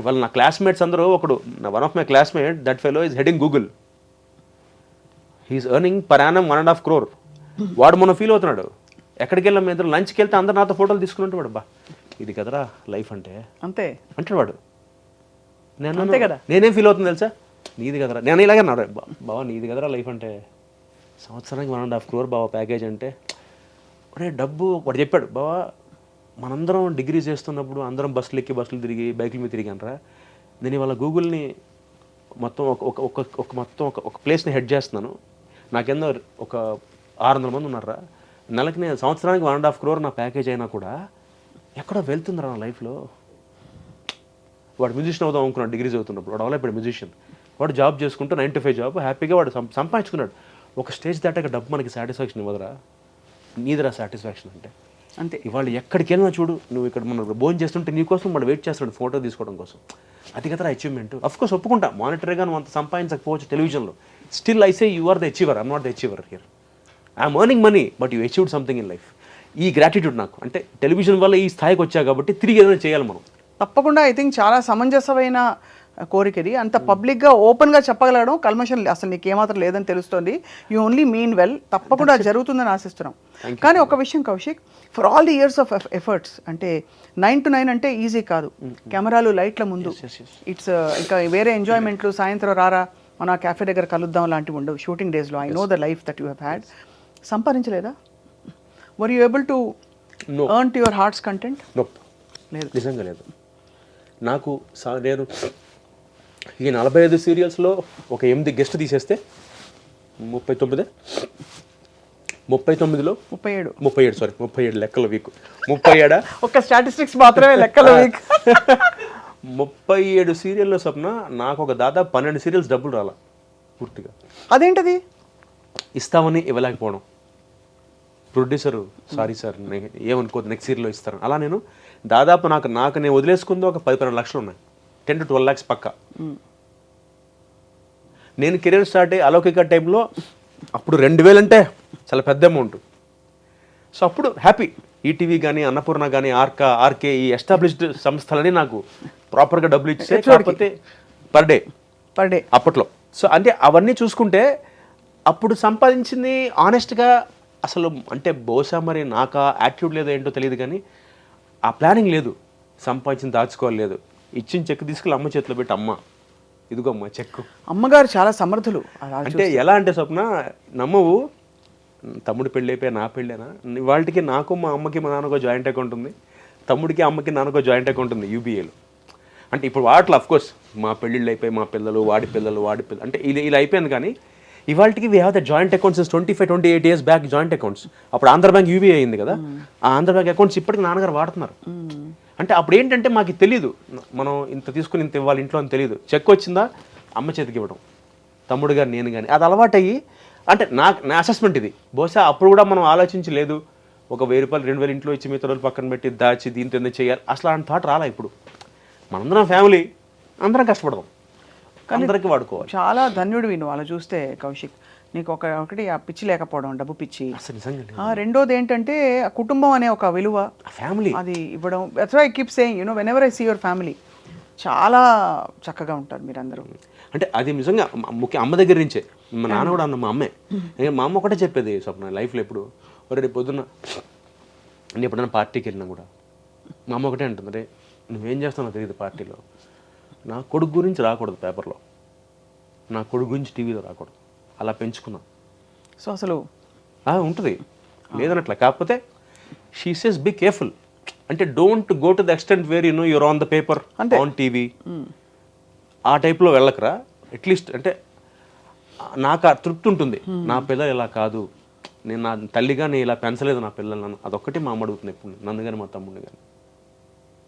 ఇవాళ నా క్లాస్మేట్స్ అందరూ ఒకడు one of my classmate that fellow is heading Google, he's earning per annum 1.5 crore. వాడు మొన్న ఫీల్ అవుతున్నాడు, ఎక్కడికి వెళ్ళాం మీ ఇద్దరు లంచ్కి వెళ్తే అందరు నాతో ఫోటోలు తీసుకున్నట్టు వాడు, బా ఇది కదరా లైఫ్ అంటే అంతే అంటాడు వాడు. నేను అంతే కదా, నేనేం ఫీల్ అవుతుంది తెలుసా, నీది కదరా, నేను ఇలాగే అన్నాడు, బావా నీది కదరా లైఫ్ అంటే, సంవత్సరానికి 1.5 crore బావా ప్యాకేజ్ అంటే, ఒరే డబ్బు వాడు చెప్పాడు, బావా మనందరం డిగ్రీ చేస్తున్నప్పుడు అందరం బస్సులు ఎక్కి బస్సులు తిరిగి బైకుల మీద తిరిగానరా, నేను ఇవాళ గూగుల్ని మొత్తం ఒక ప్లేస్ని హెడ్ చేస్తున్నాను, నాకెందో ఒక 600 మంది ఉన్నారా, నెలకి నేను సంవత్సరానికి 1.5 crore నా ప్యాకేజ్ అయినా కూడా ఎక్కడో వెళ్తుందిరా నా లైఫ్లో. వాడు మ్యూజిషియన్ అవుదాం అనుకున్నాడు డిగ్రీ చదువుతున్నప్పుడు, వాడు అవలే ఇప్పుడు మ్యూజిషియన్, వాడు జాబ్ చేసుకుంటూ 9 to 5 జాబ్ హ్యాపీగా వాడు సంపాదించుకున్నాడు. ఒక స్టేజ్ దాటాక డబ్బు మనకి సాటిస్ఫాక్షన్ ఇవ్వదురా, నీదిరా సాటిస్ఫాక్షన్ అంటే. అంతే ఇవాళ ఎక్కడికి వెళ్ళినా చూడు, నువ్వు ఇక్కడ మనం భోజనం చేస్తుంటే నీకోసం వాడు వెయిట్ చేస్తాడు ఫోటో తీసుకోవడం కోసం, అది కదా అచీవ్మెంట్. అఫ్కోర్స్ ఒప్పుకుంటా, మానిటరీగా నువ్వు అంత సంపాదించకపోవచ్చు టెలివిజన్లో, still I say you are the achiever, I'm not the achiever here, I'm earning money but you achieved something in life. ఈ గ్రాటిట్యూడ్ నాకు, అంటే టెలివిజన్ వల్ల ఈ స్థాయికి వచ్చా కాబట్టి తిరిగి ఏదైనా చేయాలి మనం. తప్పకుండా ఐ థింక్ చాలా సమంజసమైన కోరికది, అంత పబ్లిక్గా ఓపెన్గా చెప్పగలగడం, కల్మషం అసలు నీకు ఏమాత్రం లేదని తెలుస్తుంది, యూ ఓన్లీ మీన్ వెల్, తప్పకుండా జరుగుతుందని ఆశిస్తున్నాం. కానీ ఒక విషయం Kaushik, for all the years of efforts, అంటే 9 to 9 అంటే ఈజీ కాదు, కెమెరాలు లైట్ల ముందు, ఇట్స్ ఇంకా వేరే ఎంజాయ్మెంట్లు, సాయంత్రం రారా మన క్యాఫే దగ్గర కలుద్దాం లాంటివి ఉండవు షూటింగ్ డేస్లో. I know the life that you have had. సంపాదించలేదా? Were you able to earn to your heart's content? లేదు, నిజంగా లేదు. నాకు నేను ఈ 45 సీరియల్స్లో ఒక 8 గెస్ట్ తీసేస్తే 39లో 37 లెక్కల వీక్ 37 ఒక స్టాటిస్టిక్స్ మాత్రమే లెక్కల వీక్ 37 సీరియల్లో స్వప్న నాకు ఒక దాదాపు 12 సీరియల్స్ డబ్బులు రాలా పూర్తిగా. అదేంటది? ఇస్తామని ఇవ్వలేకపోవడం, ప్రొడ్యూసరు సారీ సార్ ఏమనుకోవద్దు నెక్స్ట్ సీరియల్లో ఇస్తారు, అలా నేను దాదాపు నాకు నేను వదిలేసుకుందో ఒక 10-12 లక్షలు ఉన్నాయి, 10 to 12 lakhs పక్కా. నేను కెరీర్ స్టార్ట్ అయ్యి అలౌకిక టైంలో అప్పుడు 2000 అంటే చాలా పెద్ద అమౌంట్. సో అప్పుడు హ్యాపీ, ఈటీవీ కానీ అన్నపూర్ణ కానీ ఆర్కే ఈ ఎస్టాబ్లిష్డ్ సంస్థలని నాకు ప్రాపర్గా డబ్బులు ఇచ్చే, కాకపోతే పర్ డే అప్పట్లో. సో అంటే అవన్నీ చూసుకుంటే అప్పుడు సంపాదించింది ఆనెస్ట్గా అసలు, అంటే బహుశా మరి నాకు యాటిట్యూడ్ లేదో ఏంటో తెలియదు కానీ ఆ ప్లానింగ్ లేదు, సంపాదించింది దాచుకోవాలి లేదు, ఇచ్చిన చెక్ తీసుకెళ్ళి అమ్మ చేతిలో పెట్టి, అమ్మ ఇదిగో అమ్మ చెక్కు. అమ్మగారు చాలా సమర్థులు. అంటే ఎలా అంటే స్వప్న నమ్మవు, తమ్ముడు పెళ్ళి అయిపోయా నా పెళ్ళేనా, వాళ్ళకి నాకు మా అమ్మకి మా నాన్నకో జాయింట్ అకౌంట్ ఉంది, తమ్ముడికి అమ్మకి నాన్నకో జాయింట్ అకౌంట్ ఉంది యూబీఏలో. అంటే ఇప్పుడు వాటిలో అఫ్కోర్స్ మా పెళ్ళిళ్ళు అయిపోయి మా పిల్లలు వాడి పిల్లలు అంటే ఇలా అయిపోయింది. కానీ ఇవాళకి we have the joint accounts 25-28 years back joint accounts. అప్పుడు ఆంధ్ర బ్యాంక్ యూబీఐ అయింది కదా, ఆ ఆంధ్ర బ్యాంక్ అకౌంట్స్ ఇప్పటికి నాన్నగారు వాడుతున్నారు. అంటే అప్పుడు ఏంటంటే మాకు తెలియదు, మనం ఇంత తీసుకుని ఇంత ఇవ్వాలి ఇంట్లో అని తెలియదు, చెక్ వచ్చిందా అమ్మ చేతికి ఇవ్వడం, తమ్ముడు గారు నేను కానీ, అది అలవాటయ్యి. అంటే నా అసెస్మెంట్ ఇది, బహుశా అప్పుడు కూడా మనం ఆలోచించి లేదు, ఒక 1000 రూపాయలు 2000 ఇంట్లో ఇచ్చి మిగతా రోజులు పక్కన పెట్టి దాచి దీంతో ఎందుకు చేయాలి, అసలు అలాంటి థాట్ రాలా. ఇప్పుడు మనందరం ఫ్యామిలీ, అందరం కష్టపడదాం, అందరికీ వాడుకోవాలి. చాలా ధన్యుడు నువ్వు అలా చూస్తే కౌశిక్. నీకు ఒకటి ఆ పిచ్చి లేకపోవడం, డబ్బు పిచ్చి. రెండోది ఏంటంటే కుటుంబం అనే ఒక విలువ, ఫ్యామిలీ అది ఇవ్వడం. That's why I keep saying, whenever I see your family, చాలా చక్కగా ఉంటారు మీరందరూ. అంటే అది నిజంగా ముఖ్య అమ్మ దగ్గర నుంచే. మా నాన్న కూడా అన్న, మా అమ్మే, మా అమ్మ ఒకటే చెప్పేది స్వప్న లైఫ్లో ఎప్పుడు, రేపు పొద్దున్న నేను ఎప్పుడైనా పార్టీకి వెళ్ళినా కూడా మా అమ్మ ఒకటే అంటుంది, రే నువ్వేం చేస్తానో తెలియదు పార్టీలో, నా కొడుకు గురించి రాకూడదు పేపర్లో, నా కొడుకు గురించి టీవీలో రాకూడదు, అలా పెంచుకున్నాం. సో అసలు ఉంటుంది లేదనట్లా, కాకపోతే షీ సేస్ బీ కేర్ఫుల్, అంటే don't go to the extent where you're on the paper on TV, ఆ టైప్లో వెళ్ళకరా. అట్లీస్ట్ అంటే నాకు ఆ తృప్తి ఉంటుంది, నా పిల్లలు ఇలా కాదు, నేను నా తల్లిగా నేను ఇలా పెంచలేదు నా పిల్లలను, అదొక్కటి మా అమ్మ అడుగుతుంది ఎప్పుడు, నన్ను కానీ మా తమ్ముడిని కానీ.